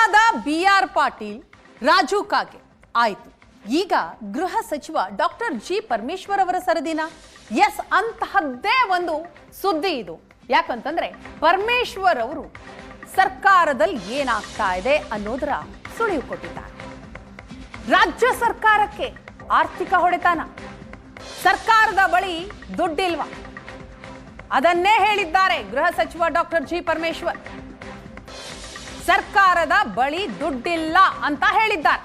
ಮೊದಲಾದ BR ಪಾಟೀಲ್, ರಾಜು ಕಾಗೆ ಆಯ್ತು. ಈಗ ಗೃಹ ಸಚಿವ ಡಾಕ್ಟರ್ ಜಿ ಪರಮೇಶ್ವರ್ ಅವರ ಸರದಿನ. ಎಸ್, ಅಂತಹದ್ದೇ ಒಂದು ಸುದ್ದಿ ಇದು. ಯಾಕಂತಂದ್ರೆ ಪರಮೇಶ್ವರ್ ಅವರು ಸರ್ಕಾರದಲ್ಲಿ ಏನಾಗ್ತಾ ಇದೆ ಅನ್ನೋದರ ಸುಳಿವು ಕೊಟ್ಟಿದ್ದಾರೆ. ರಾಜ್ಯ ಸರ್ಕಾರಕ್ಕೆ ಆರ್ಥಿಕ ಹೊಡೆತನ, ಸರ್ಕಾರದ ಬಳಿ ದುಡ್ಡಿಲ್ವಾ ಅದನ್ನೇ ಹೇಳಿದ್ದಾರೆ ಗೃಹ ಸಚಿವ ಡಾಕ್ಟರ್ ಜಿ ಪರಮೇಶ್ವರ್. ಸರ್ಕಾರದ ಬಳಿ ದುಡ್ಡಿಲ್ಲ ಅಂತ ಹೇಳಿದ್ದಾರೆ.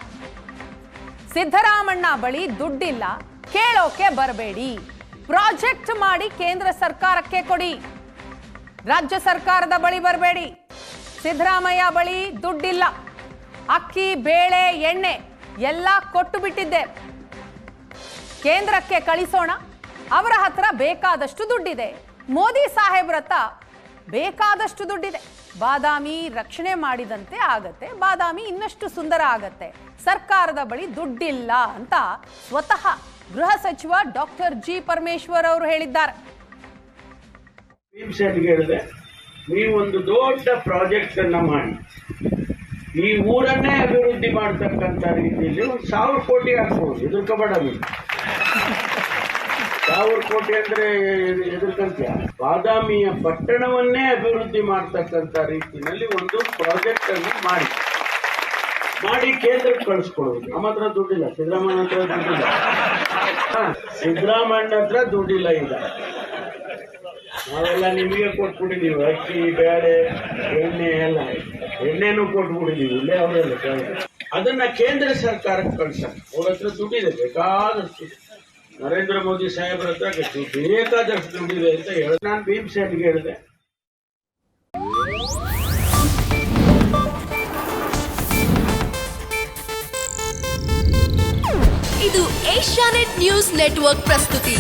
ಸಿದ್ದರಾಮಣ್ಣ ಬಳಿ ದುಡ್ಡಿಲ್ಲ, ಕೇಳೋಕೆ ಬರಬೇಡಿ, ಪ್ರಾಜೆಕ್ಟ್ ಮಾಡಿ ಕೇಂದ್ರ ಸರ್ಕಾರಕ್ಕೆ ಕೊಡಿ, ರಾಜ್ಯ ಸರ್ಕಾರದ ಬಳಿ ಬರಬೇಡಿ. ಸಿದ್ದರಾಮಯ್ಯ ಬಳಿ ದುಡ್ಡಿಲ್ಲ, ಅಕ್ಕಿ ಬೇಳೆ ಎಣ್ಣೆ ಎಲ್ಲ ಕೊಟ್ಟು ಬಿಟ್ಟಿದ್ದೆ, ಕೇಂದ್ರಕ್ಕೆ ಕಳಿಸೋಣ, ಅವರ ಹತ್ರ ಬೇಕಾದಷ್ಟು ದುಡ್ಡಿದೆ, ಮೋದಿ ಸಾಹೇಬ್ರ ಹತ್ರ ಬೇಕಾದಷ್ಟು ದುಡ್ಡಿದೆ, ಬಾದಾಮಿ ರಕ್ಷಣೆ ಮಾಡಿದಂತೆ ಆಗತ್ತೆ, ಬಾದಾಮಿ ಇನ್ನಷ್ಟು ಸುಂದರ ಆಗತ್ತೆ, ಸರ್ಕಾರದ ಬಳಿ ದುಡ್ಡಿಲ್ಲ ಅಂತ ಸ್ವತಃ ಗೃಹ ಸಚಿವ ಡಾಕ್ಟರ್ ಜಿ ಪರಮೇಶ್ವರ್ ಅವರು ಹೇಳಿದ್ದಾರೆ. ನೀವೊಂದು ದೊಡ್ಡ ಪ್ರಾಜೆಕ್ಟ್ ಅನ್ನ ಮಾಡಿ ಈ ಊರನ್ನೇ ಅಭಿವೃದ್ಧಿ ಮಾಡತಕ್ಕಂತ ರೀತಿಯಲ್ಲಿ 1,000 ಕೋಟಿ ಹಾಕ್ಬಹುದು. ಎದುರ್ಕೋಬೇಡ, 1,000 ಕೋಟಿ ಅಂದ್ರೆ ಎದುರ್ಕಂತೀಯ. ಬಾದಾಮಿಯ ಪಟ್ಟಣವನ್ನೇ ಅಭಿವೃದ್ಧಿ ಮಾಡತಕ್ಕಂತ ರೀತಿಯಲ್ಲಿ ಒಂದು ಪ್ರಾಜೆಕ್ಟ್ ಅನ್ನು ಮಾಡಿ ಕೇಂದ್ರಕ್ಕೆ ಕಳಿಸ್ಕೊಡೋದು. ನಮ್ಮ ಹತ್ರ ದುಡ್ಡಿಲ್ಲ, ಸಿದ್ದರಾಮಯ್ಯ ಹತ್ರ ದುಡ್ಡಿಲ್ಲ. ಸಿದ್ದರಾಮಯ್ಯ ಹತ್ರ ದುಡ್ಡಿಲ್ಲ. ಈಗ ನಾವೆಲ್ಲ ನಿಮಗೆ ಕೊಟ್ಬಿಟ್ಟಿದ್ದೀವಿ, ಅಕ್ಕಿ ಬೇಳೆ ಎಣ್ಣೆ ಎಲ್ಲ, ಎಣ್ಣೆನೂ ಕೊಟ್ಬಿಟ್ಟಿದ್ದೀವಿ ಇಲ್ಲೇ ಅವರೆಲ್ಲ. ಅದನ್ನ ಕೇಂದ್ರ ಸರ್ಕಾರಕ್ಕೆ ಕಳ್ಸಕ್ಕೆ ಅವ್ರ ಹತ್ರ ದುಡ್ಡಿದೆ, ಬೇಕಾದಷ್ಟು. ನರೇಂದ್ರ ಮೋದಿ ಸಾಹೇಬ್ರ ಹತ್ರ ಬೇಕಾದಷ್ಟು ದುಡ್ಡಿದೆ ಅಂತ ಹೇಳಿ ನಾನು ಭೀಮಸೇನ್ಗೆ ಹೇಳಿದೆ. ಇದು ಏಷ್ಯಾನೆಟ್ ನ್ಯೂಸ್ ನೆಟ್ವರ್ಕ್ ಪ್ರಸ್ತುತಿ.